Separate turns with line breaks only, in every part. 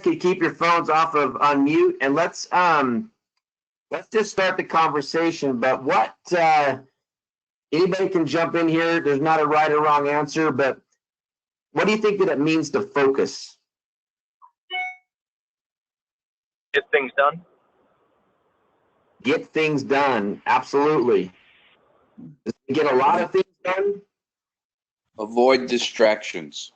could keep your phones off of unmute, and let's just start the conversation. But what anybody can jump in here. There's not a right or wrong answer, but what do you think that it means to focus?
Get things done.
Get things done. Absolutely. Get a lot of things done.
Avoid distractions.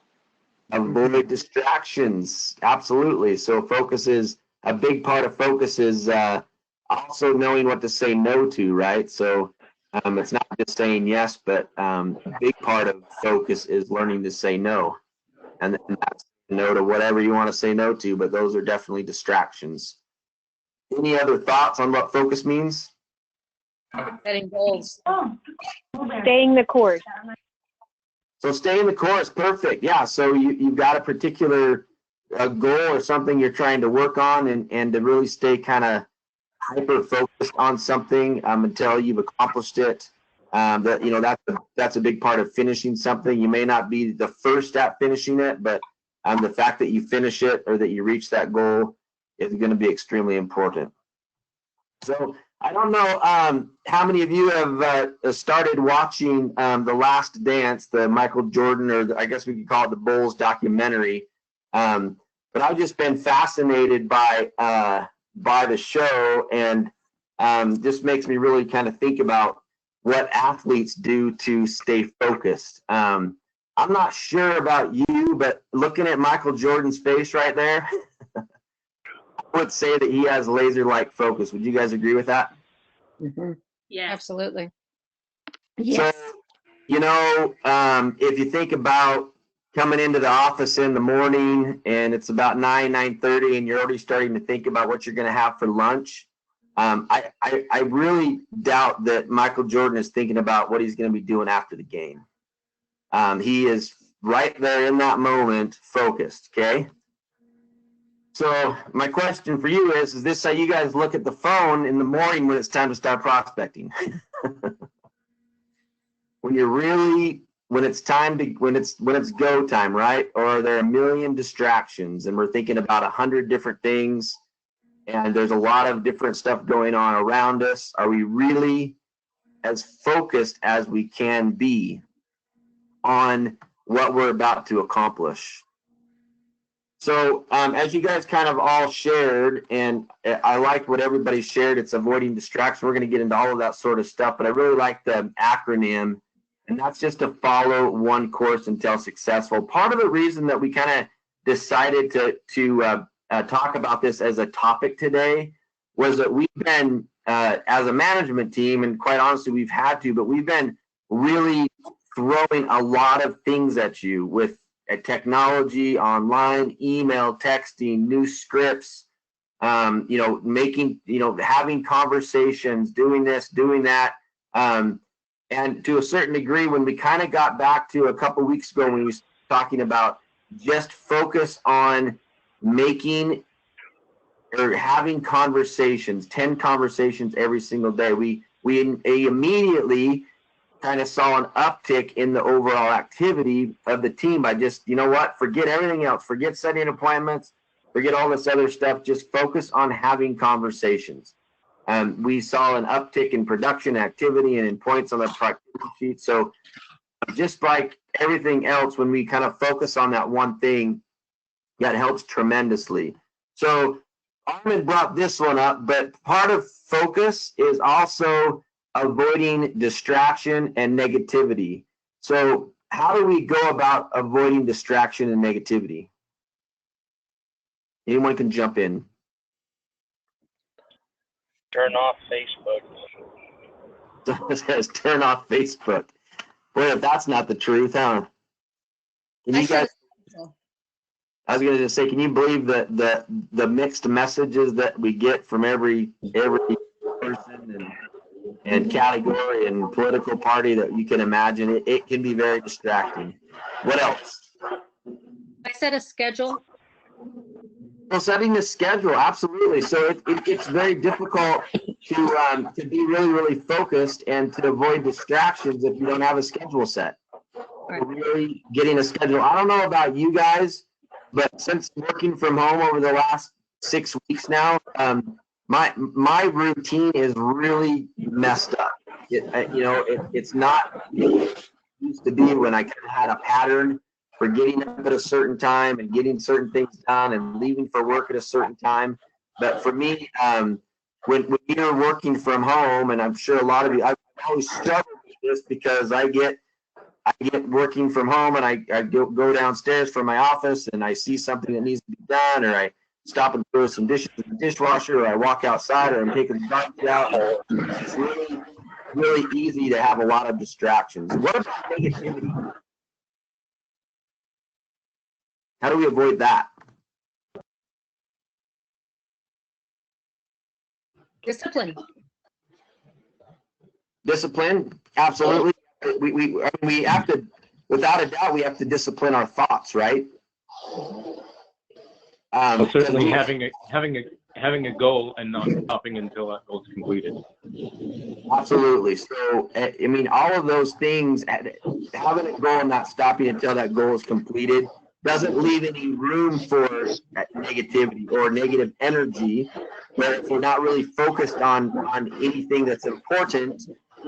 Avoid distractions. Absolutely. So focus is a big part of focus is also knowing what to say no to, right? So it's not just saying yes, but a big part of focus is learning to say no. And that's no to whatever you want to say no to, but those are definitely distractions. Any other thoughts on what focus means?
Setting goals.
Staying the course.
So staying the course, perfect. Yeah, so you've got a particular goal or something you're trying to work on, and to really stay kind of hyper focused on something until you've accomplished it. That's a big part of finishing something. You may not be the first at finishing it, but the fact that you finish it or that you reach that goal is going to be extremely important. So I don't know how many of you have started watching The Last Dance, the Michael Jordan, or I guess we could call it the Bulls documentary. But I've just been fascinated by the show, and just makes me really kind of think about what athletes do to stay focused. I'm not sure about you, but looking at Michael Jordan's face right there, I would say that he has laser-like focus. Would you guys agree with that?
Mm-hmm. Yeah, absolutely.
Yes.
So, if you think about coming into the office in the morning and it's about 9:30 and you're already starting to think about what you're going to have for lunch, I really doubt that Michael Jordan is thinking about what he's going to be doing after the game. He is right there in that moment, focused, okay? So my question for you is this how you guys look at the phone in the morning when it's time to start prospecting? When it's go time, right? Or are there a million distractions and we're thinking about 100 different things and there's a lot of different stuff going on around us? Are we really as focused as we can be on what we're about to accomplish? So as you guys kind of all shared, and I liked what everybody shared, it's avoiding distraction. We're going to get into all of that sort of stuff, but I really like the acronym, and that's just to follow one course until successful. Part of the reason that we kind of decided to talk about this as a topic today was that we've been, as a management team, and quite honestly, we've had to, but we've been really throwing a lot of things at you with technology, online, email, texting, new scripts, having conversations, doing this, doing that. And to a certain degree, when we kind of got back to a couple weeks ago when we were talking about just focus on making or having conversations, 10 conversations every single day, we immediately kind of saw an uptick in the overall activity of the team by just, forget everything else, forget setting appointments, forget all this other stuff, just focus on having conversations. We saw an uptick in production activity and in points on the productivity sheet. So just like everything else, when we kind of focus on that one thing, that helps tremendously. So Armin brought this one up, but part of focus is also avoiding distraction and negativity. So how do we go about avoiding distraction and negativity? Anyone can jump in.
Turn off Facebook.
It says turn off Facebook. Boy, if that's not the truth, huh? Can you guys? I was going to just say, can you believe the mixed messages that we get from every person and category and political party that you can imagine? It can be very distracting. What else?
I set a schedule.
Well, setting the schedule, absolutely. So it's very difficult to be really, really focused and to avoid distractions if you don't have a schedule set.
Right.
Really getting a schedule. I don't know about you guys, but since working from home over the last 6 weeks now, my routine is really messed up. It's not what it used to be when I kind of had a pattern for getting up at a certain time and getting certain things done and leaving for work at a certain time. But for me, when you're working from home, and I'm sure a lot of you, I always struggle with this because I get working from home and I go downstairs from my office and I see something that needs to be done, or I stop and throw some dishes in the dishwasher, or I walk outside, or I'm taking the garbage out. It's really, really easy to have a lot of distractions. What about negativity? How do we avoid that?
Discipline.
Discipline, absolutely. We have to, without a doubt, we have to discipline our thoughts, right?
Well, certainly having a goal and not stopping until that goal is completed.
Absolutely. So, I mean, all of those things, having a goal and not stopping until that goal is completed, doesn't leave any room for negativity or negative energy. But if we're not really focused on anything that's important,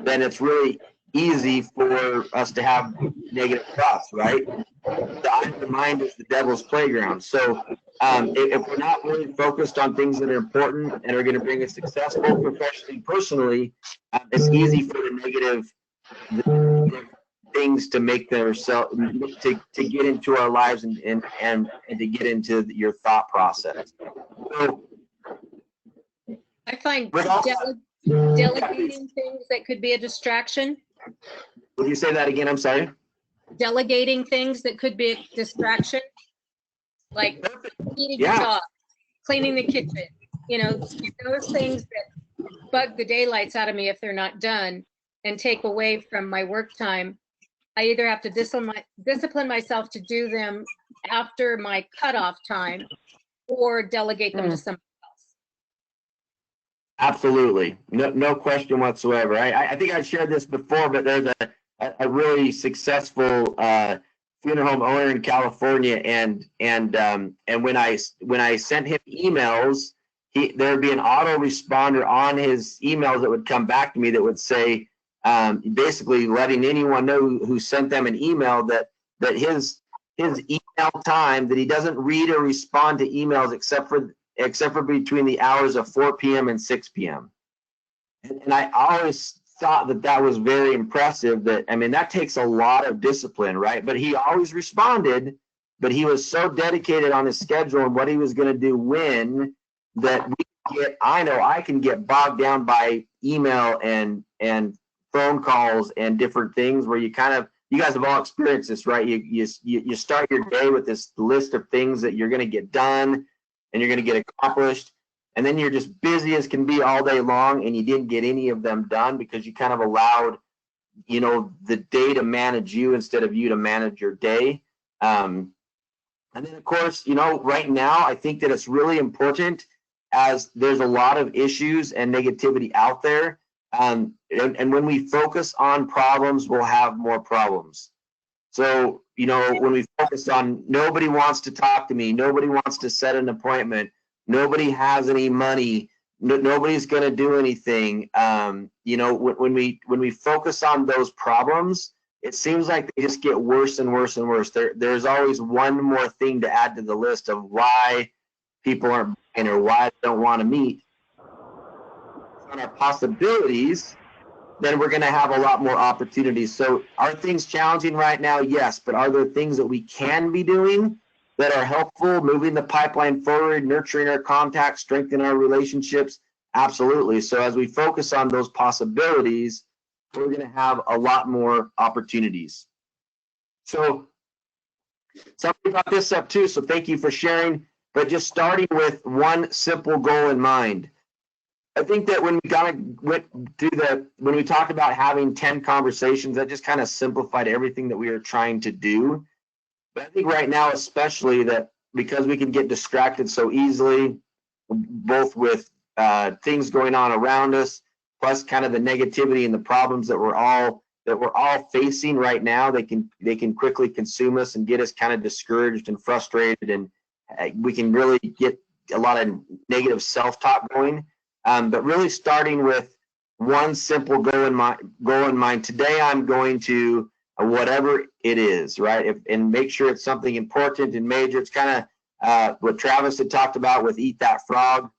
then it's really easy for us to have negative thoughts, right? The eye of the mind is the devil's playground. So if we're not really focused on things that are important and are going to bring us success, both professionally and personally, it's easy for the negative things to make themselves to get into our lives and to get into your thought process. So
I find delegating things that could be a distraction.
Would you say that again? I'm sorry.
Delegating things that could be a distraction, like eating a dog, cleaning the kitchen, those things that bug the daylights out of me if they're not done and take away from my work time. I either have to discipline myself to do them after my cutoff time or delegate them to somebody else.
Absolutely. No question whatsoever. I think I shared this before, but there's a really successful funeral home owner in California, and when I sent him emails, there'd be an autoresponder on his emails that would come back to me that would say, basically letting anyone know who sent them an email that his email time, that he doesn't read or respond to emails except for between the hours of 4 p.m. and 6 p.m. And I always thought that was very impressive. That takes a lot of discipline, right? But he always responded, but he was so dedicated on his schedule and what he was going to do when, that I know I can get bogged down by email and phone calls and different things where you guys have all experienced this, right? You start your day with this list of things that you're going to get done and you're going to get accomplished, and then you're just busy as can be all day long, and you didn't get any of them done because you kind of allowed, the day to manage you instead of you to manage your day. And then, of course, right now, I think that it's really important, as there's a lot of issues and negativity out there. And when we focus on problems, we'll have more problems. So, when we focus on nobody wants to talk to me, nobody wants to set an appointment, nobody has any money, nobody's going to do anything. When we focus on those problems, it seems like they just get worse and worse and worse. There's always one more thing to add to the list of why people aren't buying or why they don't want to meet. On our possibilities, then we're going to have a lot more opportunities. So are things challenging right now? Yes, but are there things that we can be doing that are helpful, moving the pipeline forward, nurturing our contacts, strengthening our relationships? Absolutely. So as we focus on those possibilities, we're going to have a lot more opportunities. So somebody brought this up too, so thank you for sharing, but just starting with one simple goal in mind. I think that when we talked about having 10 conversations, that just kind of simplified everything that we are trying to do. But I think right now, especially, that because we can get distracted so easily, both with things going on around us, plus kind of the negativity and the problems that we're all facing right now, they can quickly consume us and get us kind of discouraged and frustrated, and we can really get a lot of negative self-talk going. But really starting with one simple goal in mind. Today I'm going to whatever it is, right? And make sure it's something important and major. It's kind of what Travis had talked about with Eat That Frog.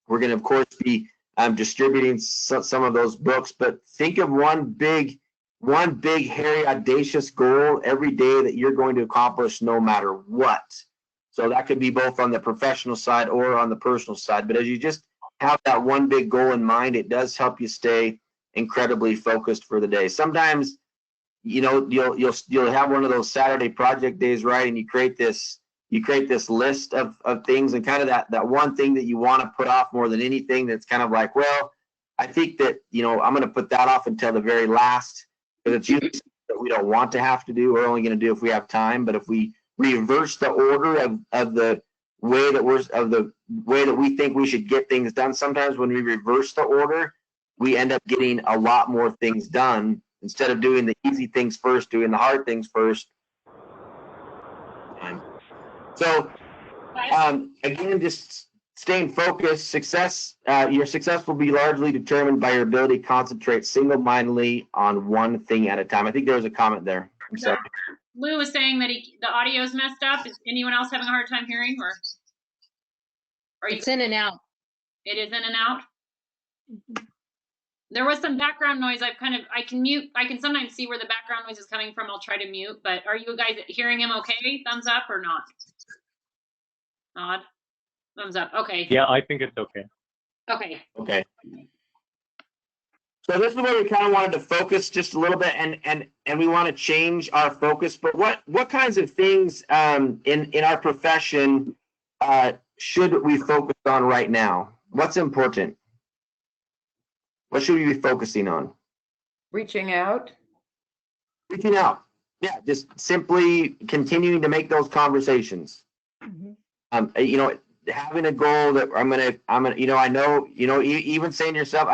We're going to, of course, be distributing some of those books, but think of one big, hairy, audacious goal every day that you're going to accomplish no matter what. So that could be both on the professional side or on the personal side. But as you just have that one big goal in mind, it does help you stay incredibly focused for the day. Sometimes, you'll have one of those Saturday project days, right? And you create this list of things, and kind of that one thing that you want to put off more than anything. That's kind of like, well, I think that, I'm going to put that off until the very last, because it's usually something that we don't want to have to do. We're only going to do if we have time. But if we reverse the order of the way that we think we should get things done, sometimes when we reverse the order, we end up getting a lot more things done instead of doing the easy things first, doing the hard things first. So again, just staying focused. Your success will be largely determined by your ability to concentrate single-mindedly on one thing at a time. I think there was a comment there. I'm sorry.
Lou was saying that the audio's messed up. Is anyone else having a hard time hearing, or
it's in and out?
It is in and out. There was some background noise. I can mute. I can sometimes see where the background noise is coming from. I'll try to mute. But are you guys hearing him okay? Thumbs up or not? Nod. Thumbs up. Okay.
Yeah, I think it's okay.
Okay.
Okay. So this is where we kind of wanted to focus just a little bit, and we want to change our focus. But what kinds of things in our profession should we focus on right now? What's important? What should we be focusing on?
Reaching out.
Reaching out. Yeah, just simply continuing to make those conversations. Mm-hmm. Having a goal that I'm gonna, I know, even saying to yourself,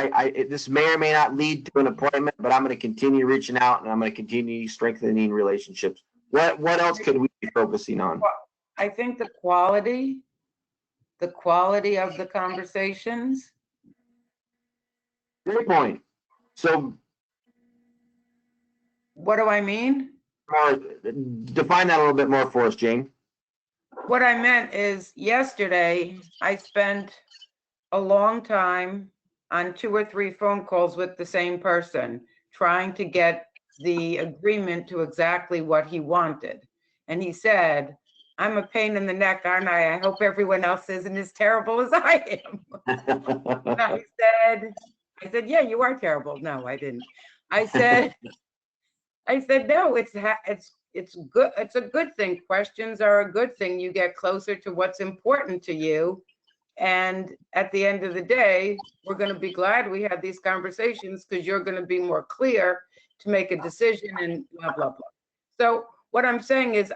this may or may not lead to an appointment, but I'm gonna continue reaching out and I'm gonna continue strengthening relationships. What else could we be focusing on?
Well, I think the quality of the conversations.
Great point. So
what do I mean?
Define that a little bit more for us, Jane.
What I meant is yesterday I spent a long time on 2 or 3 phone calls with the same person, trying to get the agreement to exactly what he wanted. And he said, I'm a pain in the neck, aren't I? I hope everyone else isn't as terrible as I am. And I said, yeah, you are terrible. No, I didn't. I said, no, it's good. It's a good thing. Questions are a good thing. You get closer to what's important to you. And at the end of the day, we're going to be glad we had these conversations, because you're going to be more clear to make a decision and blah, blah, blah. So what I'm saying is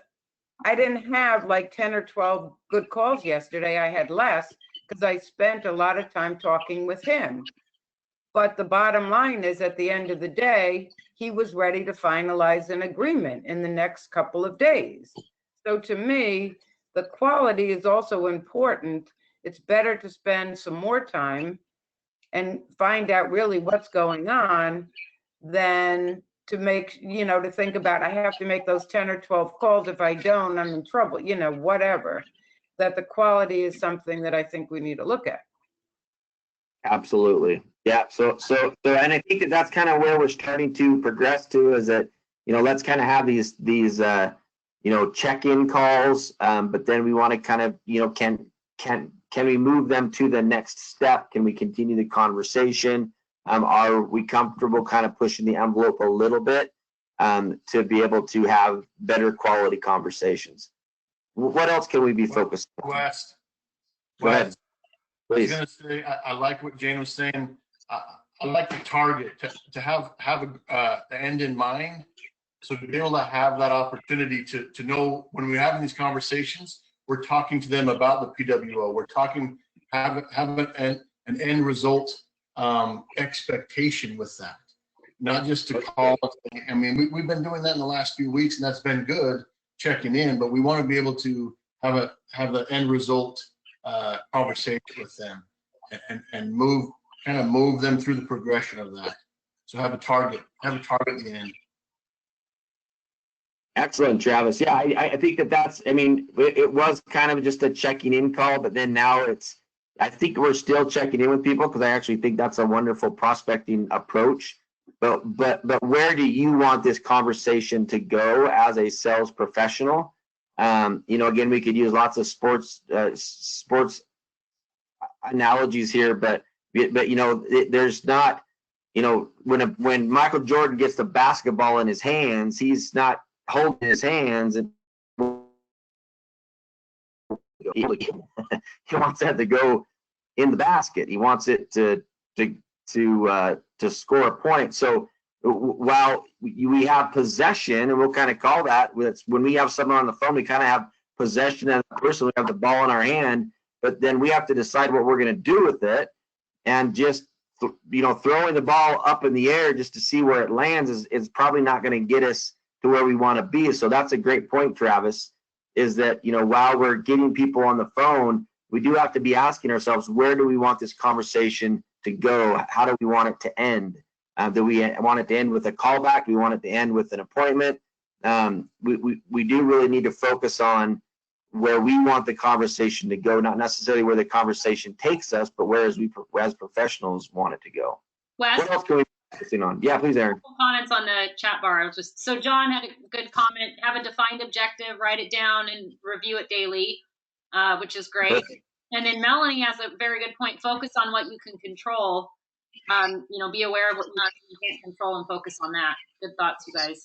I didn't have like 10 or 12 good calls yesterday. I had less because I spent a lot of time talking with him. But the bottom line is, at the end of the day, he was ready to finalize an agreement in the next couple of days. So to me, the quality is also important. It's better to spend some more time and find out really what's going on than to make, to think about, I have to make those 10 or 12 calls. If I don't, I'm in trouble, whatever. That the quality is something that I think we need to look at.
Absolutely. Yeah. So, and I think that's kind of where we're starting to progress to, is that, let's kind of have these check-in calls. But then we want to kind of, can we move them to the next step? Can we continue the conversation? Are we comfortable kind of pushing the envelope a little bit to be able to have better quality conversations? What else can we be focused on?
West.
Go ahead. Please.
I was going to say, I like what Jane was saying. I like the target to have the end in mind. So to be able to have that opportunity to know when we're having these conversations, we're talking to them about the PWO. We're talking, have an end result expectation with that. Not just to call. I mean, we've been doing that in the last few weeks, and that's been good, checking in, but we want to be able to have the end result conversation with them and move them through the progression of that. So have a target at the end.
Excellent, Travis. Yeah, I think that's, I mean, it was kind of just a checking in call, but then now I think we're still checking in with people because I actually think that's a wonderful prospecting approach. But where do you want this conversation to go as a sales professional? Again, we could use lots of sports analogies here, but there's not, when Michael Jordan gets the basketball in his hands, he's not holding his hands and he wants that to go in the basket. He wants it to score a point. So while we have possession, and we'll kind of call that, when we have someone on the phone, we kind of have possession as a person. We have the ball in our hand, but then we have to decide what we're going to do with it. And just throwing the ball up in the air just to see where it lands is probably not going to get us to where we want to be. So that's a great point, Travis, is that, while we're getting people on the phone, we do have to be asking ourselves, where do we want this conversation to go? How do we want it to end? Do we want it to end with a callback? Do we want it to end with an appointment? We do really need to focus on where we want the conversation to go, not necessarily where the conversation takes us, but where as professionals want it to go.
Wes?
What else can we be focusing on? Yeah, please, Aaron.
Comments on the chat bar. So John had a good comment. Have a defined objective, write it down, and review it daily, which is great.
Perfect.
And then Melanie has a very good point. Focus on what you can control. Be aware of what you can't control and focus on that. Good thoughts, you guys.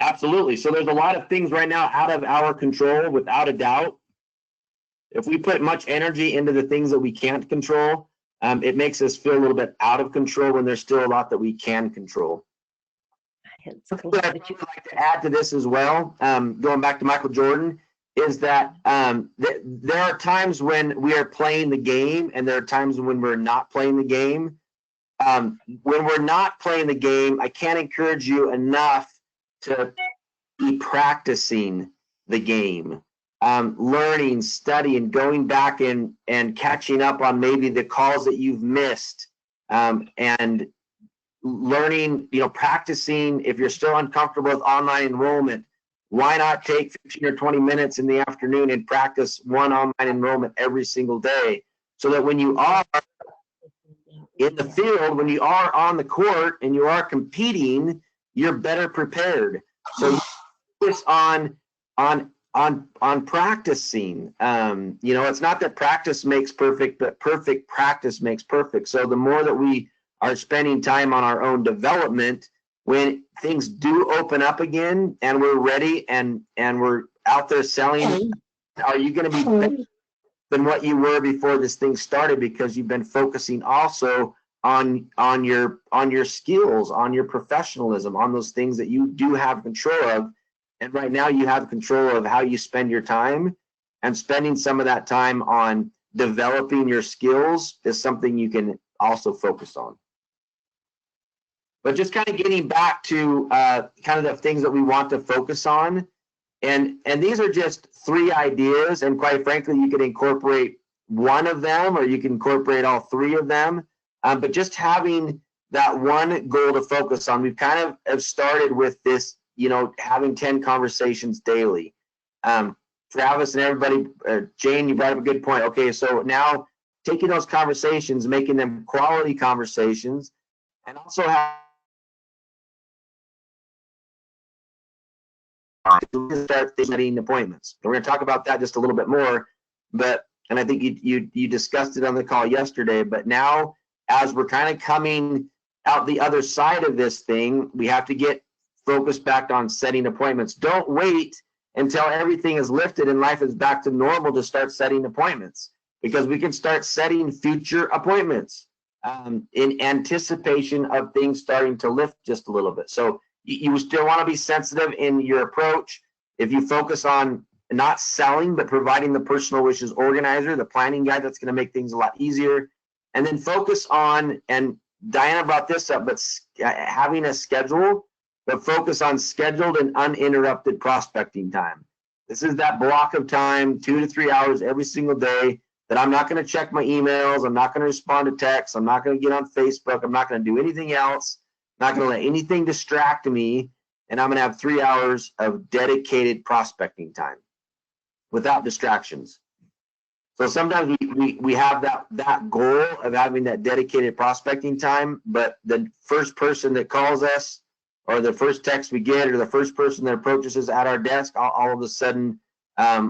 Absolutely. So there's a lot of things right now out of our control, without a doubt. If we put much energy into the things that we can't control, it makes us feel a little bit out of control when there's still a lot that we can control. What I would like to add to this as well, going back to Michael Jordan, is that there are times when we are playing the game and there are times when we're not playing the game. When we're not playing the game, I can't encourage you enough to be practicing the game, learning, studying, going back and catching up on maybe the calls that you've missed, and learning, practicing. If you're still uncomfortable with online enrollment, why not take 15 or 20 minutes in the afternoon and practice one online enrollment every single day, so that when you are in the field, when you are on the court and you are competing, you're better prepared. So focus on practicing. It's not that practice makes perfect, but perfect practice makes perfect. So the more that we are spending time on our own development, when things do open up again and we're ready and we're out there selling, are you going to be better than what you were before this thing started, because you've been focusing also on your skills, on your professionalism, on those things that you do have control of. And right now you have control of how you spend your time, and spending some of that time on developing your skills is something you can also focus on. But just kind of getting back to kind of the things that we want to focus on. And these are just 3 ideas. And quite frankly, you could incorporate one of them, or you can incorporate all 3 of them. But just having that one goal to focus on. We've kind of have started with this, having 10 conversations daily. Travis and everybody, Jane, you brought up a good point. Okay, so now taking those conversations, making them quality conversations, and also start setting appointments. We're going to talk about that just a little bit more, and I think you discussed it on the call yesterday, but now as we're kind of coming out the other side of this thing, we have to get focused back on setting appointments. Don't wait until everything is lifted and life is back to normal to start setting appointments, because we can start setting future appointments in anticipation of things starting to lift just a little bit. So you still want to be sensitive in your approach. If you focus on not selling, but providing the personal wishes organizer, the planning guide, that's going to make things a lot easier. And then focus on, and Diana brought this up, but having a schedule, but focus on scheduled and uninterrupted prospecting time. This is that block of time, 2 to 3 hours every single day, that I'm not going to check my emails. I'm not going to respond to texts. I'm not going to get on Facebook. I'm not going to do anything else. I'm not going to let anything distract me. And I'm going to have 3 hours of dedicated prospecting time without distractions. So sometimes we have that goal of having that dedicated prospecting time, but the first person that calls us, or the first text we get, or the first person that approaches us at our desk, all of a sudden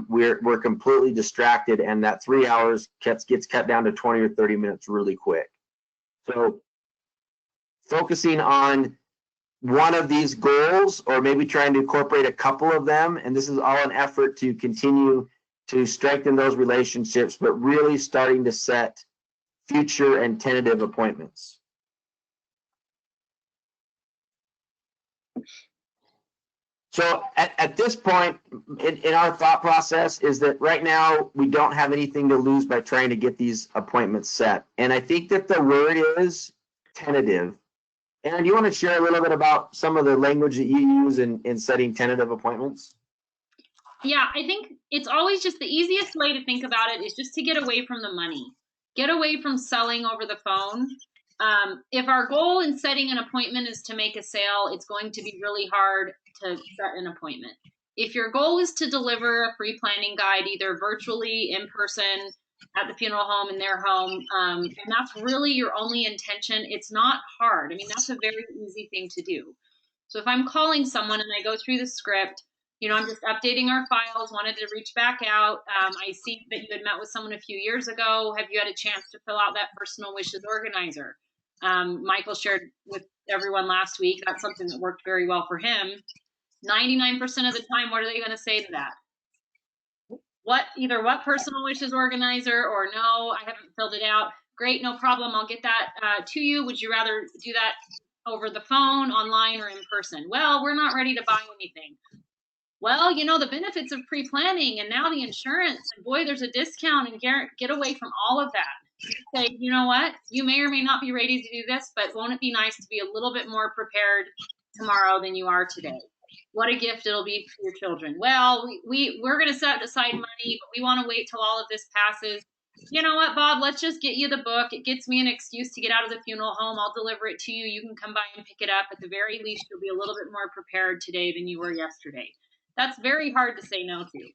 we're completely distracted, and that 3 hours gets cut down to 20 or 30 minutes really quick. So focusing on one of these goals, or maybe trying to incorporate a couple of them, and this is all an effort to continue to strengthen those relationships, but really starting to set future and tentative appointments. So at this point in our thought process is that right now we don't have anything to lose by trying to get these appointments set. And I think that the word is tentative. And you want to share a little bit about some of the language that you use in setting tentative appointments?
Yeah, I think it's always just the easiest way to think about it is just to get away from the money. Get away from selling over the phone. If our goal in setting an appointment is to make a sale, it's going to be really hard to set an appointment. If your goal is to deliver a free planning guide, either virtually, in person, at the funeral home, in their home, and that's really your only intention, it's not hard. I mean, that's a very easy thing to do. So if I'm calling someone and I go through the script, I'm just updating our files, wanted to reach back out. I see that you had met with someone a few years ago. Have you had a chance to fill out that personal wishes organizer? Michael shared with everyone last week. That's something that worked very well for him. 99% of the time, what are they going to say to that? Either what personal wishes organizer, or no, I haven't filled it out. Great, no problem. I'll get that to you. Would you rather do that over the phone, online, or in person? Well, we're not ready to buy anything. Well, the benefits of pre-planning, and now the insurance, and boy, there's a discount, and get away from all of that. Say, you know what? You may or may not be ready to do this, but won't it be nice to be a little bit more prepared tomorrow than you are today? What a gift it'll be for your children. Well, we're going to set aside money, but we want to wait till all of this passes. You know what, Bob? Let's just get you the book. It gets me an excuse to get out of the funeral home. I'll deliver it to you. You can come by and pick it up. At the very least, you'll be a little bit more prepared today than you were yesterday. That's very hard to say no to.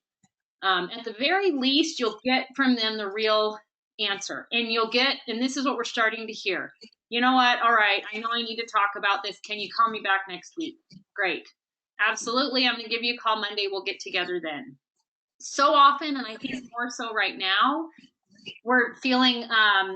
At the very least, you'll get from them the real answer. And this is what we're starting to hear. You know what? All right, I know I need to talk about this. Can you call me back next week? Great. Absolutely. I'm going to give you a call Monday. We'll get together then. So often, and I think more so right now, we're feeling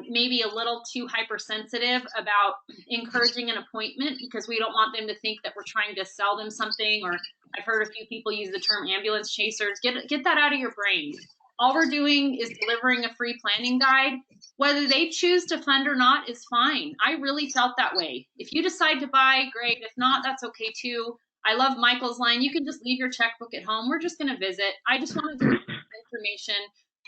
maybe a little too hypersensitive about encouraging an appointment because we don't want them to think that we're trying to sell them something. Or I've heard a few people use the term ambulance chasers. Get that out of your brain. All we're doing is delivering a free planning guide. Whether they choose to fund or not is fine. I really felt that way. If you decide to buy, great. If not, that's okay too. I love Michael's line. You can just leave your checkbook at home. We're just going to visit. I just wanted to get information.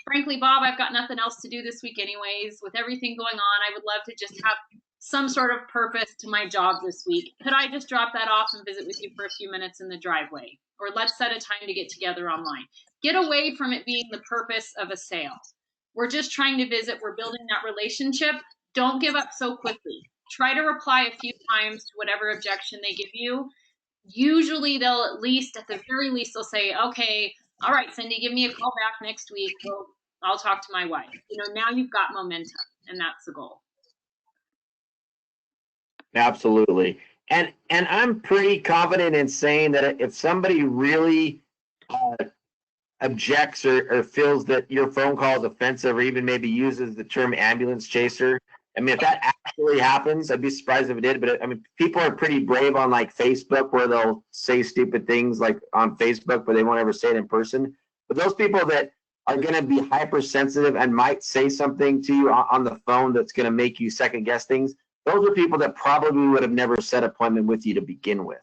Frankly, Bob, I've got nothing else to do this week anyways. With everything going on, I would love to just have some sort of purpose to my job this week. Could I just drop that off and visit with you for a few minutes in the driveway? Or let's set a time to get together online. Get away from it being the purpose of a sale. We're just trying to visit. We're building that relationship. Don't give up so quickly. Try to reply a few times to whatever objection they give you. Usually they'll at the very least, they'll say, okay, all right, Cindy, give me a call back next week. Well, I'll talk to my wife. Now you've got momentum, and that's the goal.
Absolutely. And I'm pretty confident in saying that if somebody really objects or feels that your phone call is offensive, or even maybe uses the term ambulance chaser, I mean, if that actually happens, I'd be surprised if it did. But I mean, people are pretty brave on like Facebook, where they'll say stupid things like on Facebook, but they won't ever say it in person. But those people that are going to be hypersensitive and might say something to you on the phone that's going to make you second guess things, those are people that probably would have never set an appointment with you to begin with.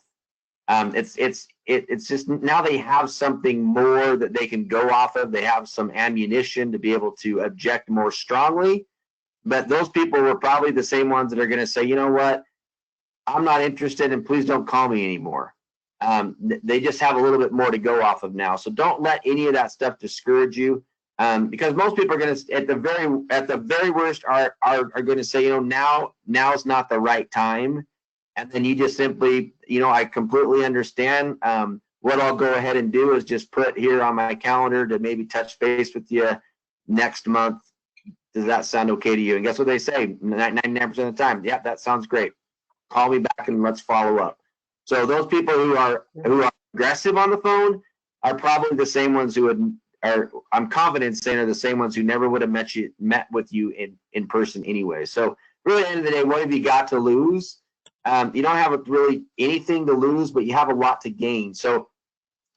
It's just now they have something more that they can go off of. They have some ammunition to be able to object more strongly. But those people were probably the same ones that are going to say, you know what, I'm not interested and please don't call me anymore. They just have a little bit more to go off of now. So don't let any of that stuff discourage you, because most people are going to, at the very worst, are going to say, you know, now's not the right time, and then you just simply, you know, I completely understand. What I'll go ahead and do is just put here on my calendar to maybe touch base with you next month. Does that sound okay to you? And guess what they say? 99% of the time, yeah, that sounds great. Call me back and let's follow up. So those people who are aggressive on the phone are probably the same ones who I'm confident saying, are the same ones who never would have met with you in person anyway. So really, at the end of the day, what have you got to lose? You don't have really anything to lose, but you have a lot to gain. So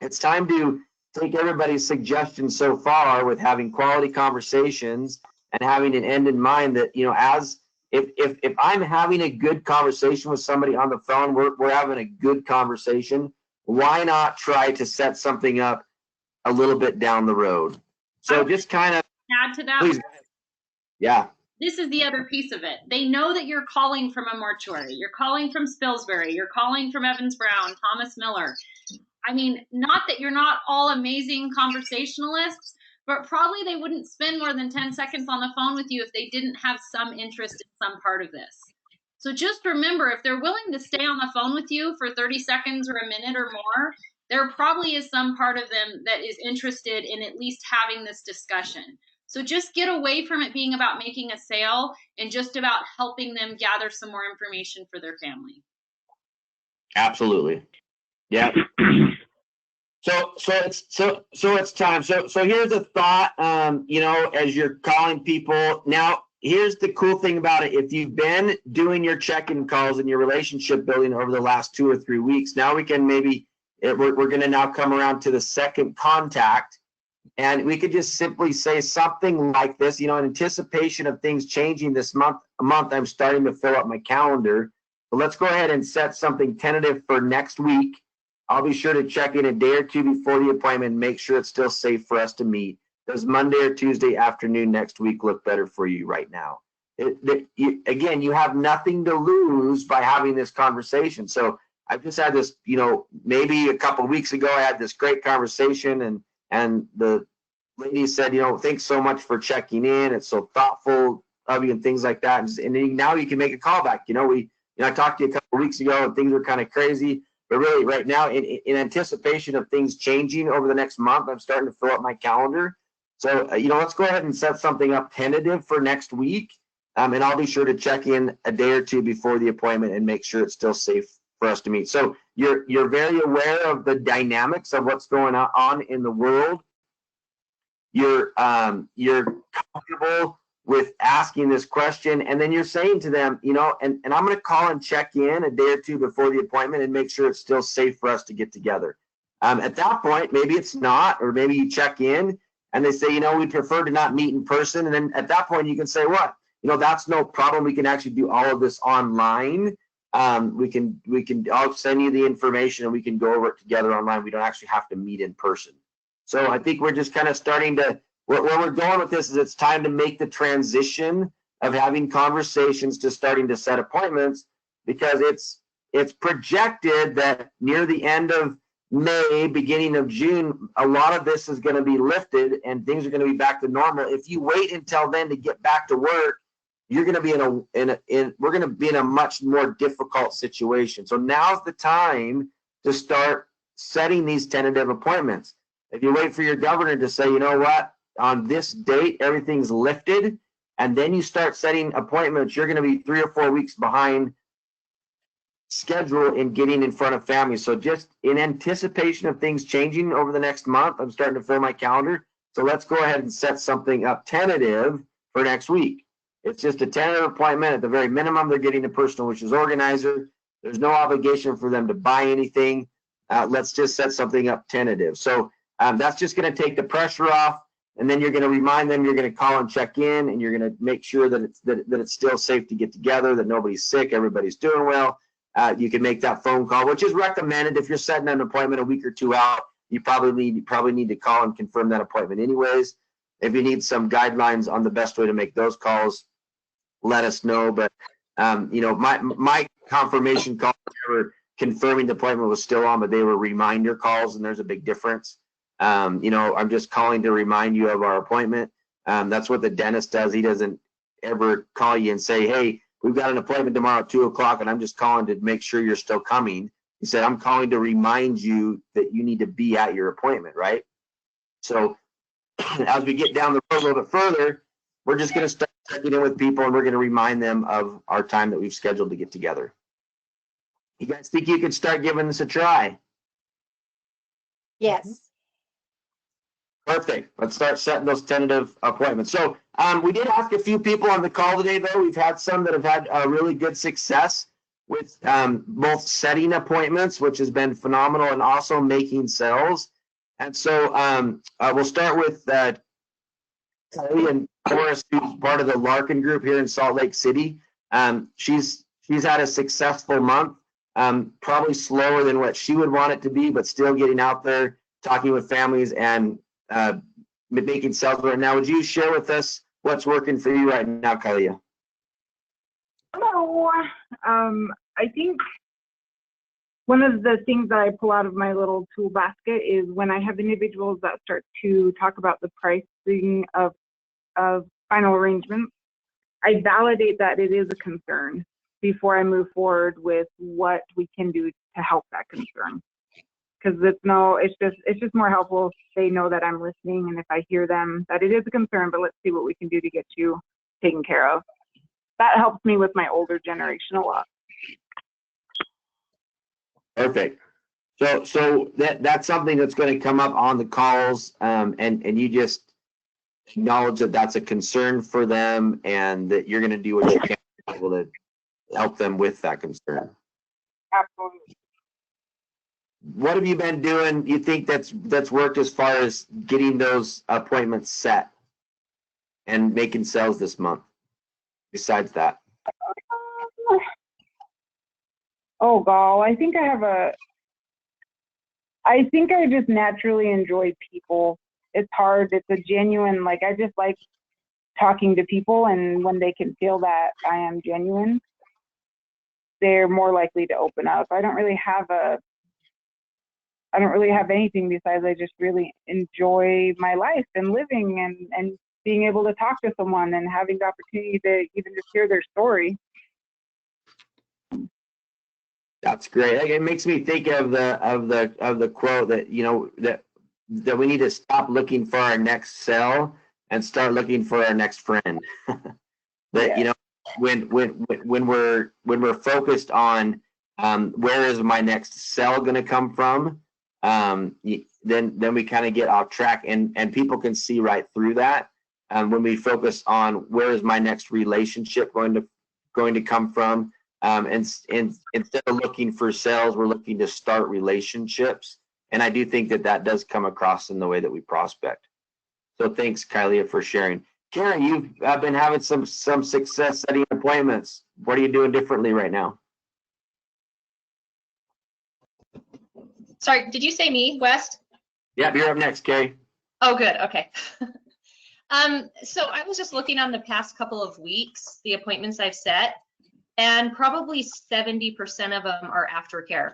it's time to take everybody's suggestions so far with having quality conversations and having an end in mind that, you know, as if I'm having a good conversation with somebody on the phone, we're having a good conversation. Why not try to set something up a little bit down the road? So just kind of
add to that.
Please. Yeah.
This is the other piece of it. They know that you're calling from a mortuary. You're calling from Spilsbury. You're calling from Evans Brown, Thomas Miller. I mean, not that you're not all amazing conversationalists, but probably they wouldn't spend more than 10 seconds on the phone with you if they didn't have some interest in some part of this. So just remember, if they're willing to stay on the phone with you for 30 seconds or a minute or more, there probably is some part of them that is interested in at least having this discussion. So just get away from it being about making a sale and just about helping them gather some more information for their family.
Absolutely. Yeah. So it's time. So here's a thought, you know, as you're calling people. Now, here's the cool thing about it. If you've been doing your check-in calls and your relationship building over the last 2 or 3 weeks, now we can maybe, we're going to now come around to the second contact. And we could just simply say something like this, you know, in anticipation of things changing this month, I'm starting to fill up my calendar. But let's go ahead and set something tentative for next week. I'll be sure to check in a day or two before the appointment and make sure it's still safe for us to meet. Does Monday or Tuesday afternoon next week look better for you right now? Again, you have nothing to lose by having this conversation. So I've just had this, you know, maybe a couple of weeks ago, I had this great conversation and the lady said, you know, thanks so much for checking in. It's so thoughtful of you and things like that. And then now you can make a call back. You know, I talked to you a couple of weeks ago and things were kind of crazy. But really, right now, in anticipation of things changing over the next month, I'm starting to fill up my calendar. So, you know, let's go ahead and set something up tentative for next week. And I'll be sure to check in a day or two before the appointment and make sure it's still safe for us to meet. So you're very aware of the dynamics of what's going on in the world. You're comfortable with asking this question, and then you're saying to them, you know, and I'm going to call and check in a day or two before the appointment and make sure it's still safe for us to get together. At that point, maybe it's not, or maybe you check in and they say, you know, we prefer to not meet in person. And then at that point, you can say, what? You know, that's no problem. We can actually do all of this online. I'll send you the information and we can go over it together online. We don't actually have to meet in person. So I think we're just kind of starting to, where we're going with this is it's time to make the transition of having conversations to starting to set appointments, because it's projected that near the end of May, beginning of June, a lot of this is going to be lifted and things are going to be back to normal. If you wait until then to get back to work, you're going to be we're going to be in a much more difficult situation. So now's the time to start setting these tentative appointments. If you wait for your governor to say, you know what, on this date, everything's lifted, and then you start setting appointments, you're going to be 3 or 4 weeks behind schedule in getting in front of families. So just in anticipation of things changing over the next month, I'm starting to fill my calendar. So let's go ahead and set something up tentative for next week. It's just a tentative appointment. At the very minimum, they're getting a personal wishes organizer. There's no obligation for them to buy anything. Let's just set something up tentative. So that's just going to take the pressure off. And then you're going to remind them, you're going to call and check in, and you're going to make sure that it's still safe to get together, that nobody's sick, everybody's doing well. You can make that phone call, which is recommended. If you're setting an appointment a week or two out, you probably need to call and confirm that appointment anyways. If you need some guidelines on the best way to make those calls, let us know. But you know, my confirmation call never confirming the appointment was still on, but they were reminder calls, and there's a big difference. You know, I'm just calling to remind you of our appointment. That's what the dentist does. He doesn't ever call you and say, hey, we've got an appointment tomorrow at 2 o'clock, and I'm just calling to make sure you're still coming. He said, I'm calling to remind you that you need to be at your appointment, right? So as we get down the road a little bit further, we're just going to start checking in with people, and we're going to remind them of our time that we've scheduled to get together. You guys think you could start giving this a try?
Yes.
Perfect. Let's start setting those tentative appointments. So we did ask a few people on the call today, though. We've had some that have had really good success with both setting appointments, which has been phenomenal, and also making sales. And so we'll start with Kelly and Doris, who's part of the Larkin group here in Salt Lake City. She's had a successful month, probably slower than what she would want it to be, but still getting out there, talking with families, and making sales right now. Would you share with us what's working for you right now, Kalia?
Hello. I think one of the things that I pull out of my little tool basket is when I have individuals that start to talk about the pricing of final arrangements, I validate that it is a concern before I move forward with what we can do to help that concern. Because it's just more helpful if they know that I'm listening, and if I hear them that it is a concern, but let's see what we can do to get you taken care of. That helps me with my older generation a lot.
Perfect. So that's something that's going to come up on the calls, and you just acknowledge that that's a concern for them, and that you're going to do what you can to be able to help them with that concern.
Absolutely.
What have you been doing, you think that's worked as far as getting those appointments set and making sales this month, besides that?
Oh, God, I think I just naturally enjoy people. It's hard. It's a genuine, like, I just like talking to people, and when they can feel that I am genuine, they're more likely to open up. I don't really have anything besides I just really enjoy my life and living and being able to talk to someone and having the opportunity to even just hear their story.
That's great. It makes me think of the quote that, you know, that we need to stop looking for our next sale and start looking for our next friend. That, you know, when we're focused on where is my next sale going to come from, then we kind of get off track, and people can see right through that. When we focus on where is my next relationship going to come from, and instead of looking for sales, we're looking to start relationships. And I do think that does come across in the way that we prospect. So thanks, Kylie, for sharing. Karen, you've been having some success setting appointments. What are you doing differently right now?
Sorry, did you say me, West?
Yep, you're up next, Kay.
Oh, good. Okay. So I was just looking on the past couple of weeks, the appointments I've set, and probably 70% of them are aftercare.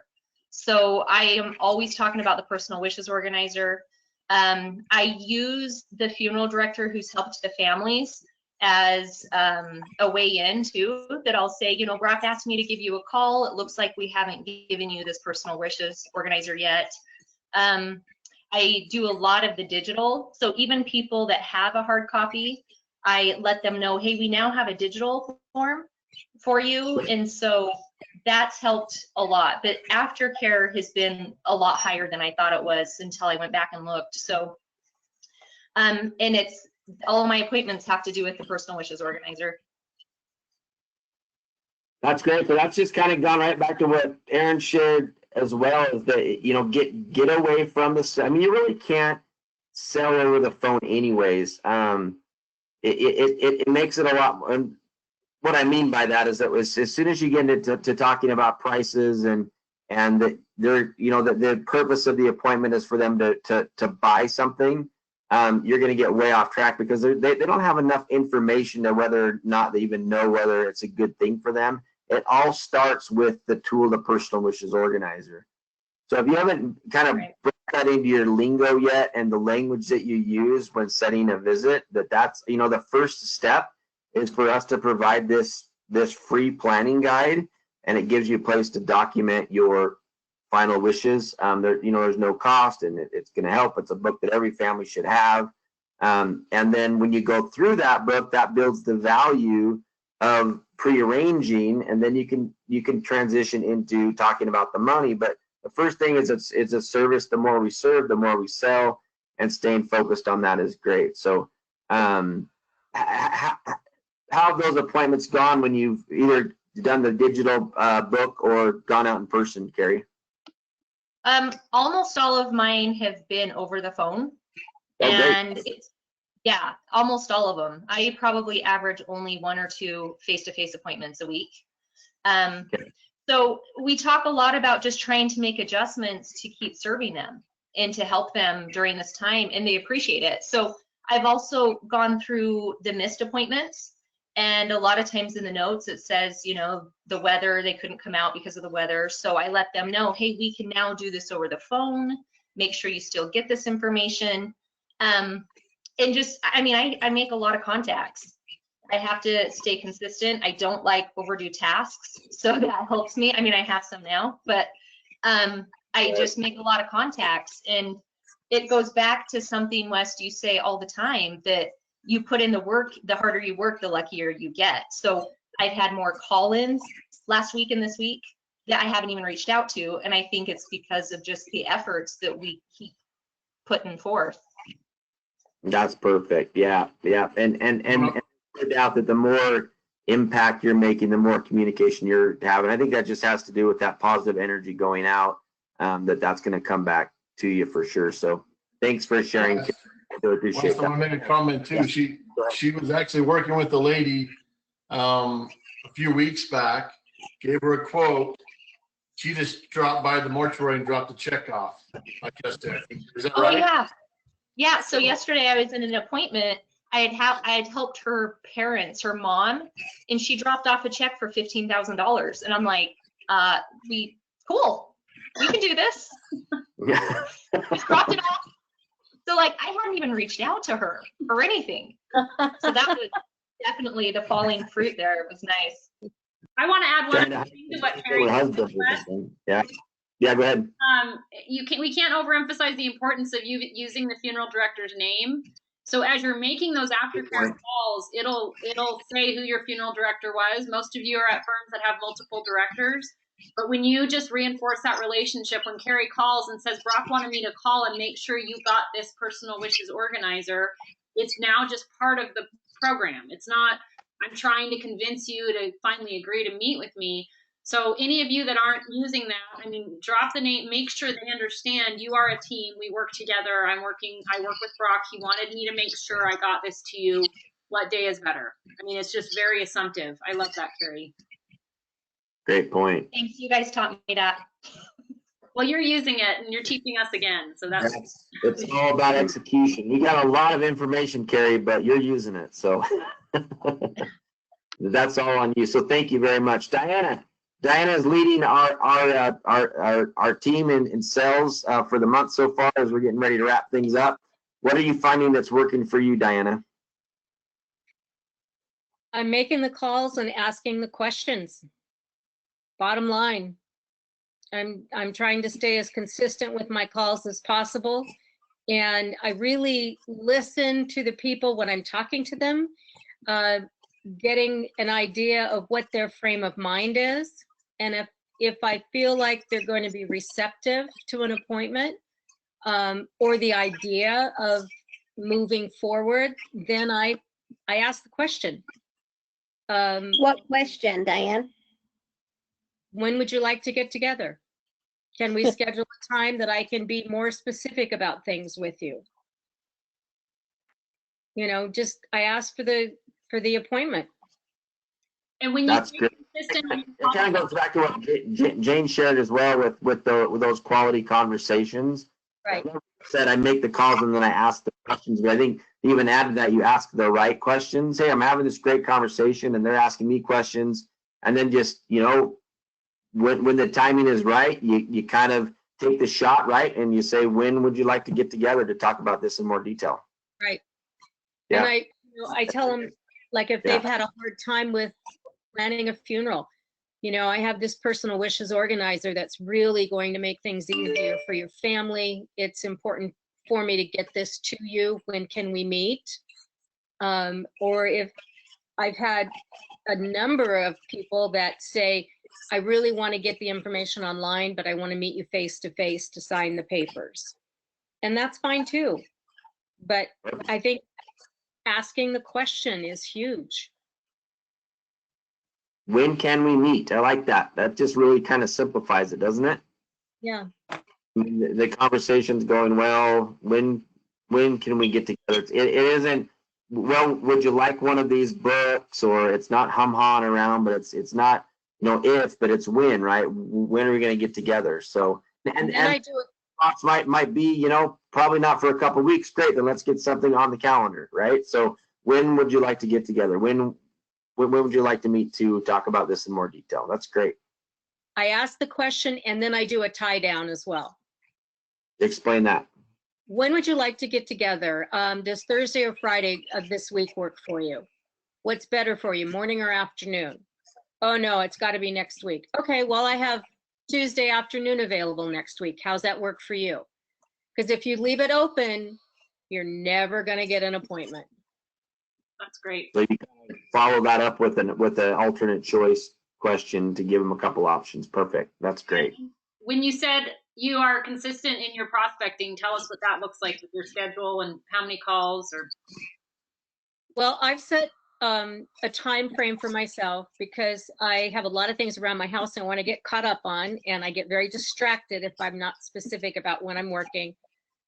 So I am always talking about the personal wishes organizer. I use the funeral director who's helped the families as a way in too, that I'll say, you know, Brock asked me to give you a call. It looks like we haven't given you this personal wishes organizer yet. I do a lot of the digital. So even people that have a hard copy, I let them know, hey, we now have a digital form for you. And so that's helped a lot. But aftercare has been a lot higher than I thought it was until I went back and looked. So, and it's, all of my appointments have to do with the personal wishes organizer.
That's great. So that's just kind of gone right back to what Aaron shared as well, is that, you know, get away from the, I mean, you really can't sell over the phone anyways. It makes it a lot, and what I mean by that is that as soon as you get into talking about prices and that they're, you know, that the purpose of the appointment is for them to buy something, you're going to get way off track, because they don't have enough information to whether or not they even know whether it's a good thing for them. it all starts with the tool, the personal wishes organizer. So if you haven't kind of put that into your lingo yet and the language that you use when setting a visit, that's, you know, the first step is for us to provide this free planning guide, and it gives you a place to document your final wishes. There, you know, there's no cost, and it's going to help. It's a book that every family should have. And then when you go through that book, that builds the value of pre-arranging, and then you can transition into talking about the money. But the first thing is it's a service. The more we serve, the more we sell, and staying focused on that is great. So how have those appointments gone when you've either done the digital book or gone out in person, Carrie?
Almost all of mine have been over the phone. And it's, yeah, almost all of them. I probably average only 1 or 2 face-to-face appointments a week. So we talk a lot about just trying to make adjustments to keep serving them and to help them during this time, and they appreciate it. So I've also gone through the missed appointments, and a lot of times in the notes it says, you know, the weather, they couldn't come out because of the weather. So I let them know, hey, we can now do this over the phone. Make sure you still get this information. And just, I mean, I make a lot of contacts. I have to stay consistent. I don't like overdue tasks, so that helps me. I mean, I have some now, but I just make a lot of contacts, and it goes back to something, Wes, you say all the time, that you put in the work, the harder you work, the luckier you get. So I've had more call-ins last week and this week that I haven't even reached out to, and I think it's because of just the efforts that we keep putting forth.
That's perfect. Yeah, yeah, and no doubt that the more impact you're making, the more communication you're having. I think that just has to do with that positive energy going out. That's going to come back to you for sure. So thanks for sharing. I really appreciate that.
Someone made a comment too. She was actually working with the lady a few weeks back. Gave her a quote. She just dropped by the mortuary and dropped a check off like yesterday. Is that right?
Yeah. Yeah, so yesterday I was in an appointment. I had helped her parents, her mom, and she dropped off a check for $15,000. And I'm like, cool, we can do this. Just dropped it off. So like, I hadn't even reached out to her or anything. So that was definitely the falling fruit there. It was nice.
I want to add one other thing to what Carrie said.
Yeah, go ahead.
We can't overemphasize the importance of you using the funeral director's name. So as you're making those aftercare calls, it'll say who your funeral director was. Most of you are at firms that have multiple directors. But when you just reinforce that relationship, when Carrie calls and says, Brock wanted me to call and make sure you got this personal wishes organizer, it's now just part of the program. It's not, I'm trying to convince you to finally agree to meet with me. So any of you that aren't using that, I mean, drop the name, make sure they understand you are a team. We work together. I work with Brock. He wanted me to make sure I got this to you. What day is better? I mean, it's just very assumptive. I love that, Carrie.
Great point.
Thanks. You guys taught me that.
Well, you're using it and you're teaching us again. So
it's all about execution. We got a lot of information, Carrie, but you're using it. So that's all on you. So thank you very much. Diana is leading our team in sales for the month so far as we're getting ready to wrap things up. What are you finding that's working for you, Diana?
I'm making the calls and asking the questions. Bottom line, I'm trying to stay as consistent with my calls as possible. And I really listen to the people when I'm talking to them, getting an idea of what their frame of mind is. And if I feel like they're going to be receptive to an appointment or the idea of moving forward, then I ask the question.
What question, Diane?
When would you like to get together? Can we schedule a time that I can be more specific about things with you? You know, just I ask for the appointment.
And when
that's good. It kind of goes back to what Jane shared as well with those quality conversations.
Right.
Like I said, I make the calls and then I ask the questions, but I think even added that you ask the right questions. Hey, I'm having this great conversation and they're asking me questions. and then just, you know, when the timing is right, you kind of take the shot, right? And you say, when would you like to get together to talk about this in more detail?
Right.
Yeah.
And I tell them, like, if they've had a hard time with planning a funeral, you know, I have this personal wishes organizer that's really going to make things easier for your family. It's important for me to get this to you. When can we meet? Or if I've had a number of people that say, I really want to get the information online, but I want to meet you face to face to sign the papers. And that's fine too. But I think asking the question is huge.
When can we meet? I like that. That just really kind of simplifies it, doesn't it?
Yeah.
I mean, the conversation's going well. When can we get together? It isn't, well, would you like one of these books? Or it's not hum-hawing around, but it's not, you know, if, but it's when, right? When are we going to get together? So, and
I do it.
Thoughts might be, you know, probably not for a couple of weeks. Great, then let's get something on the calendar, right? So when would you like to get together? When would you like to meet to talk about this in more detail? That's great.
I ask the question and then I do a tie down as well.
Explain that.
When would you like to get together? Does Thursday or Friday of this week work for you? What's better for you, morning or afternoon? Oh no, it's got to be next week. Okay, well, I have Tuesday afternoon available next week. How's that work for you? Because if you leave it open, you're never going to get an appointment.
That's great.
So you kind of follow that up with an alternate choice question to give them a couple options. Perfect. That's great.
When you said you are consistent in your prospecting, tell us what that looks like with your schedule and how many calls or.
Well, I've set a time frame for myself because I have a lot of things around my house I want to get caught up on, and I get very distracted if I'm not specific about when I'm working.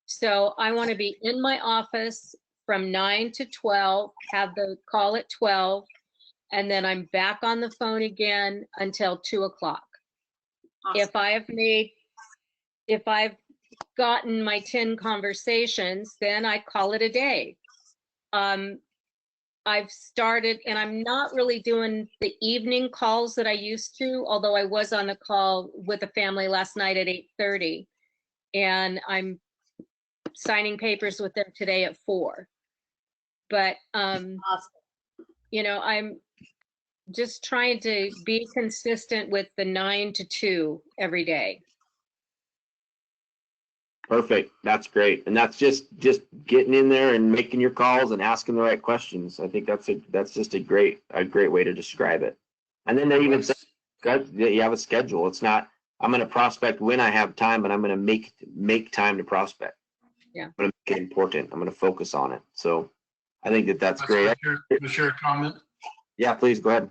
So I want to be in my office from 9 to 12, have the call at 12, and then I'm back on the phone again until 2 o'clock.
Awesome.
If I've gotten my 10 conversations, then I call it a day. I've started, and I'm not really doing the evening calls that I used to, although I was on a call with a family last night at 8:30, and I'm signing papers with them today at 4. But, you know, I'm just trying to be consistent with the 9 to 2 every day.
Perfect. That's great. And that's just getting in there and making your calls and asking the right questions. I think that's just a great way to describe it. And then they even say you have a schedule. It's not, I'm going to prospect when I have time, but I'm going to make time to prospect.
Yeah.
I'm going to make it important. I'm going to focus on it. So I think that's great.
Can I share a comment?
Yeah, please go ahead.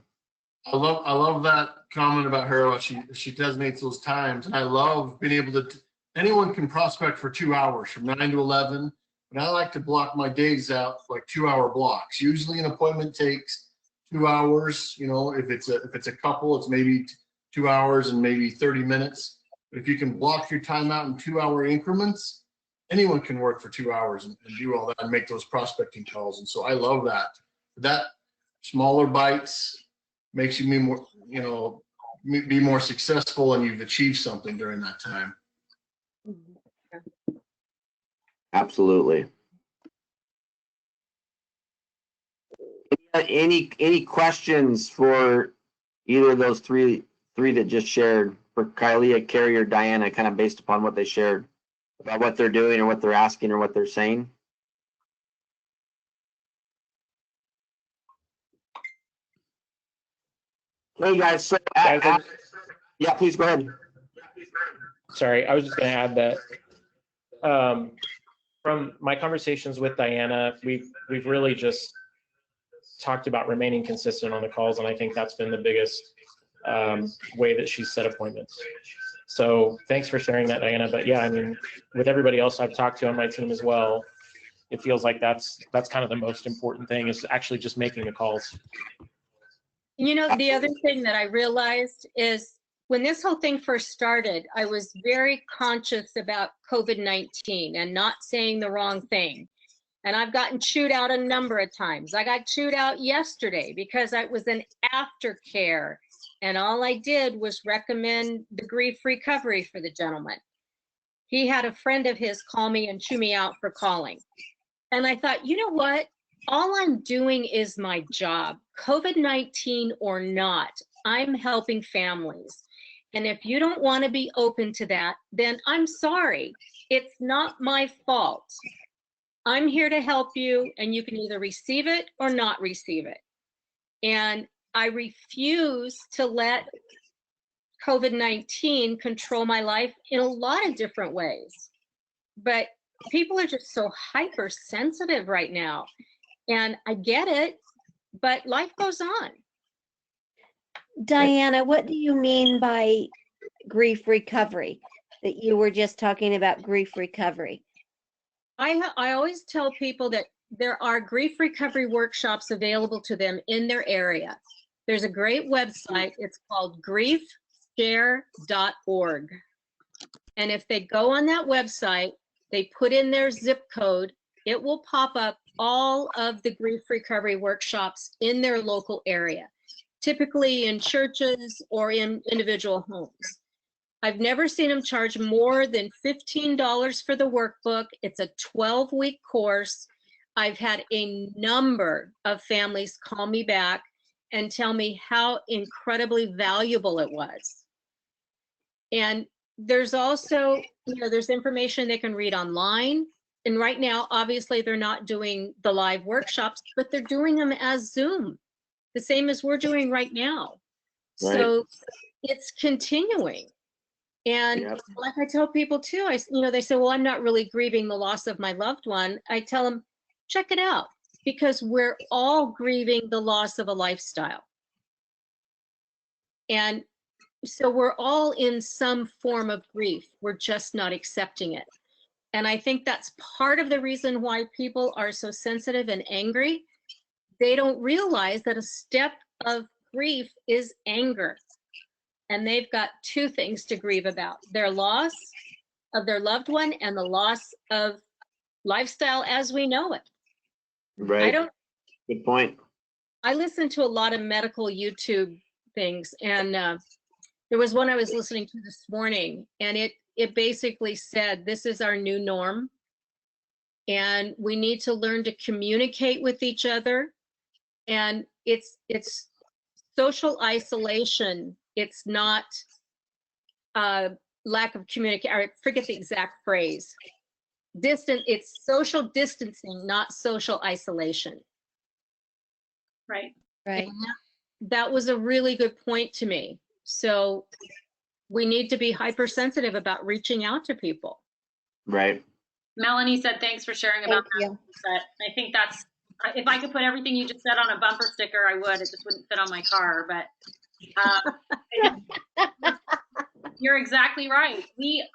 I love that comment about her. What she designates those times, and I love being able to. Anyone can prospect for 2 hours from 9 to 11, but I like to block my days out like 2-hour blocks. Usually, an appointment takes 2 hours. You know, if it's a couple, it's maybe 2 hours and maybe 30 minutes. But if you can block your time out in 2-hour increments, anyone can work for 2 hours and do all that and make those prospecting calls. And so I love that. That smaller bites makes you be more, you know, be more successful, and you've achieved something during that time.
Absolutely. Any questions for either of those three that just shared, for Kylie, Carrie, or Diana, kind of based upon what they shared about what they're doing or what they're asking or what they're saying? Hey guys, so yeah, please go ahead.
Sorry, I was just going to add that from my conversations with Diana, we've really just talked about remaining consistent on the calls, and I think that's been the biggest way that she's set appointments. So thanks for sharing that, Diana. But yeah, I mean, with everybody else I've talked to on my team as well, it feels like that's kind of the most important thing, is actually just making the calls.
You know, the other thing that I realized is when this whole thing first started, I was very conscious about COVID-19 and not saying the wrong thing. And I've gotten chewed out a number of times. I got chewed out yesterday because I was in aftercare. And all I did was recommend the grief recovery for the gentleman. He had a friend of his call me and chew me out for calling. And I thought, you know what? All I'm doing is my job, COVID-19 or not. I'm helping families. And if you don't want to be open to that, then I'm sorry. It's not my fault. I'm here to help you, and you can either receive it or not receive it. And I refuse to let COVID-19 control my life in a lot of different ways. But people are just so hypersensitive right now. And I get it, but life goes on.
Diana, what do you mean by grief recovery? That you were just talking about grief recovery.
I always tell people that there are grief recovery workshops available to them in their area. There's a great website. It's called griefshare.org. And if they go on that website, they put in their zip code, it will pop up all of the grief recovery workshops in their local area, typically in churches or in individual homes. I've never seen them charge more than $15 for the workbook. It's a 12-week course. I've had a number of families call me back and tell me how incredibly valuable it was. And there's also, there's information they can read online. And right now, obviously, they're not doing the live workshops, but they're doing them as Zoom, the same as we're doing right now. Right. So it's continuing. And like I tell people too, they say, well, I'm not really grieving the loss of my loved one. I tell them, check it out, because we're all grieving the loss of a lifestyle. And so we're all in some form of grief. We're just not accepting it. And I think that's part of the reason why people are so sensitive and angry. They don't realize that a step of grief is anger. And they've got two things to grieve about: their loss of their loved one and the loss of lifestyle as we know it.
Right. Good point.
I listen to a lot of medical YouTube things, and there was one I was listening to this morning, and it basically said, this is our new norm, and we need to learn to communicate with each other. And it's social isolation. It's not lack of communication. I forget the exact phrase. It's social distancing, not social isolation.
Right.
Right.
That was a really good point to me. So we need to be hypersensitive about reaching out to people.
Right.
Melanie said, thanks for sharing about that. But I think that's, if I could put everything you just said on a bumper sticker, I would. It just wouldn't fit on my car. But you're exactly right.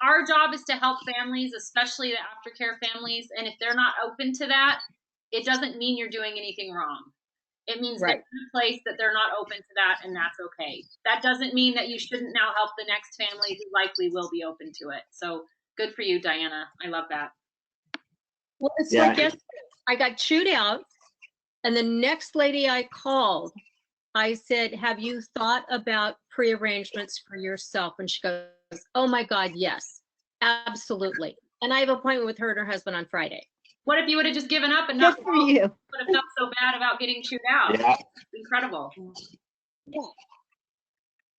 Our job is to help families, especially the aftercare families. And if they're not open to that, it doesn't mean you're doing anything wrong. It means they're in a place that they're not open to that, and that's okay. That doesn't mean that you shouldn't now help the next family who likely will be open to it. So good for you, Diana. I love that.
Well, it's like yesterday, I got chewed out, and the next lady I called, I said, have you thought about pre-arrangements for yourself? And she goes, oh my God, yes, absolutely. And I have an appointment with her and her husband on Friday.
What if you would have just given up and not
for you?
Would have felt so bad about getting chewed out.
Yeah.
Incredible.
Yeah.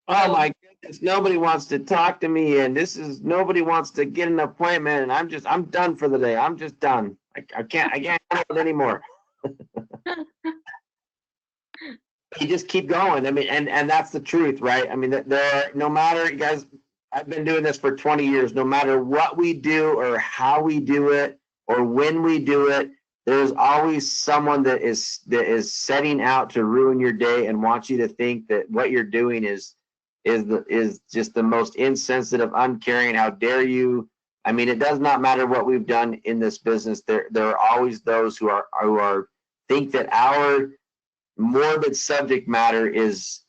Oh my goodness, nobody wants to talk to me, and nobody wants to get an appointment, and I'm done for the day. I'm just done. I can't handle it anymore. You just keep going. I mean, and that's the truth, right? I mean, no matter, you guys, I've been doing this for 20 years, no matter what we do or how we do it or when we do it, there's always someone that is setting out to ruin your day and wants you to think that what you're doing is just the most insensitive, uncaring. How dare you? I mean, it does not matter what we've done in this business. There are always those who think that our morbid subject matter is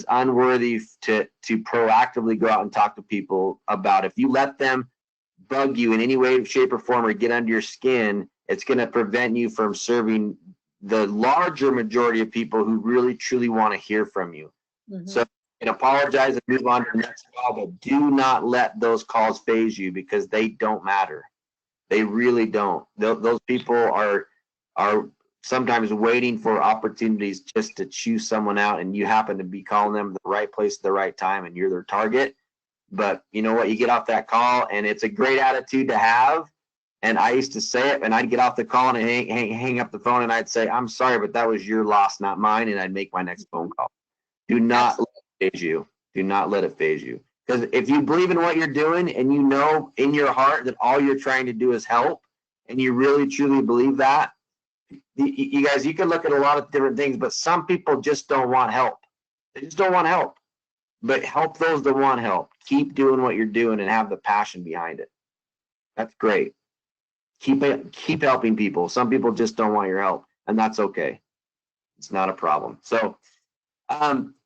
unworthy to proactively go out and talk to people about. If you let them bug you in any way, shape, or form or get under your skin, it's going to prevent you from serving the larger majority of people who really truly want to hear from you. So you can apologize and move on to the next call, but do not let those calls phase you because they don't matter. They really don't. Those people are sometimes waiting for opportunities just to choose someone out, and you happen to be calling them the right place at the right time, and you're their target. But you know what? You get off that call, and it's a great attitude to have. And I used to say it, and I'd get off the call and hang up the phone, and I'd say, "I'm sorry, but that was your loss, not mine," and I'd make my next phone call. Do not let it phase you. Do not let it phase you. Because if you believe in what you're doing and you know in your heart that all you're trying to do is help, and you really truly believe that, you guys, you can look at a lot of different things, but some people just don't want help. They just don't want help. But help those that want help. Keep doing what you're doing and have the passion behind it. That's great. Keep helping people. Some people just don't want your help, and that's okay. It's not a problem. So,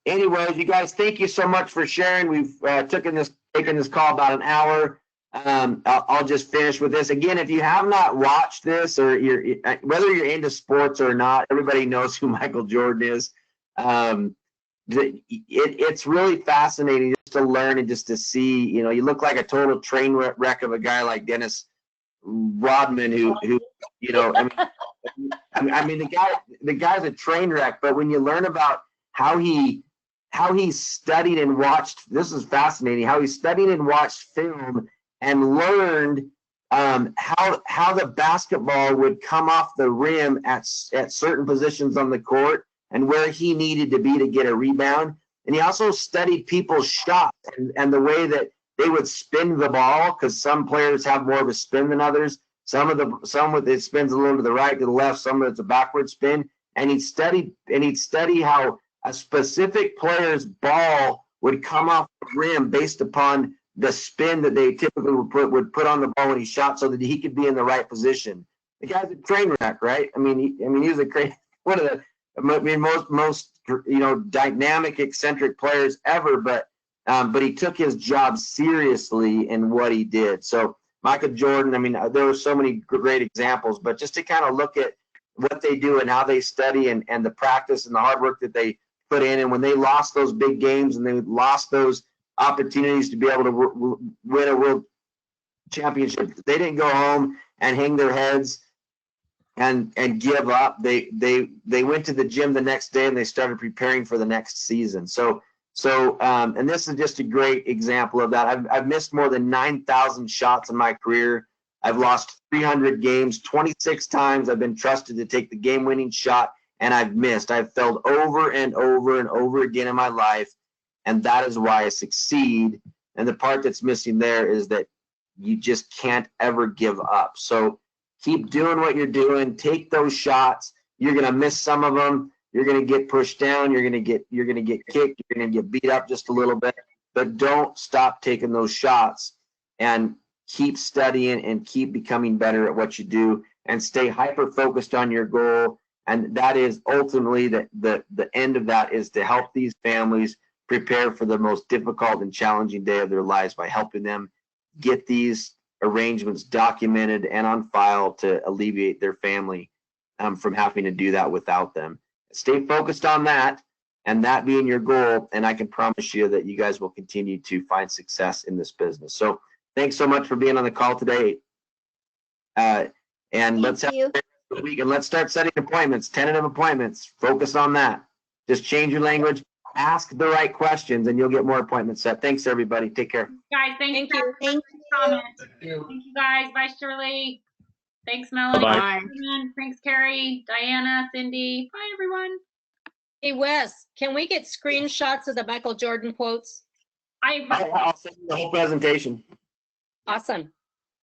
anyways, you guys, thank you so much for sharing. We've taken this call about an hour. I'll just finish with this again. If you have not watched this, or whether you're into sports or not, everybody knows who Michael Jordan is. It's really fascinating just to learn and just to see. You know, you look like a total train wreck of a guy like Dennis Rodman, who you know, I mean, the guy's a train wreck. But when you learn about how he studied and watched, this is fascinating. How he studied and watched film and learned how the basketball would come off the rim at certain positions on the court and where he needed to be to get a rebound. And he also studied people's shots and the way that they would spin the ball, because some players have more of a spin than others. Some with it spins a little to the right, to the left. Some of it's a backward spin. And he'd study how a specific player's ball would come off the rim based upon the spin that they typically would put on the ball when he shot, so that he could be in the right position. The guy's a train wreck, right? I mean, he was one of the most dynamic, eccentric players ever. But he took his job seriously in what he did. So Michael Jordan, I mean, there were so many great examples, but just to kind of look at what they do and how they study and the practice and the hard work that they put in. And when they lost those big games and they lost those opportunities to be able to win a world championship, they didn't go home and hang their heads and give up. They went to the gym the next day and they started preparing for the next season. So and this is just a great example of that. I've missed more than 9,000 shots in my career. I've lost 300 games. 26 times I've been trusted to take the game-winning shot, and I've missed. I've failed over and over and over again in my life, and that is why I succeed. And the part that's missing there is that you just can't ever give up. So keep doing what you're doing. Take those shots. You're going to miss some of them. You're going to get pushed down. You're going to get kicked. You're going to get beat up just a little bit. But don't stop taking those shots, and keep studying and keep becoming better at what you do, and stay hyper focused on your goal. And that is ultimately the end of that is to help these families prepare for the most difficult and challenging day of their lives by helping them get these arrangements documented and on file to alleviate their family from having to do that without them. Stay focused on that, and that being your goal, and I can promise you that you guys will continue to find success in this business. So thanks so much for being on the call today. And let's have a week, and let's start setting appointments, tentative appointments. Focus on that. Just change your language, ask the right questions, and you'll get more appointments set. Thanks, everybody. Take care.
Guys, thank you.
Thank
Thank you, guys. Bye, Shirley. Thanks, Melanie.
Bye.
Thanks, Carrie, Diana, Cindy. Bye, everyone.
Hey, Wes, can we get screenshots of the Michael Jordan quotes?
I'll send you the whole presentation.
Awesome.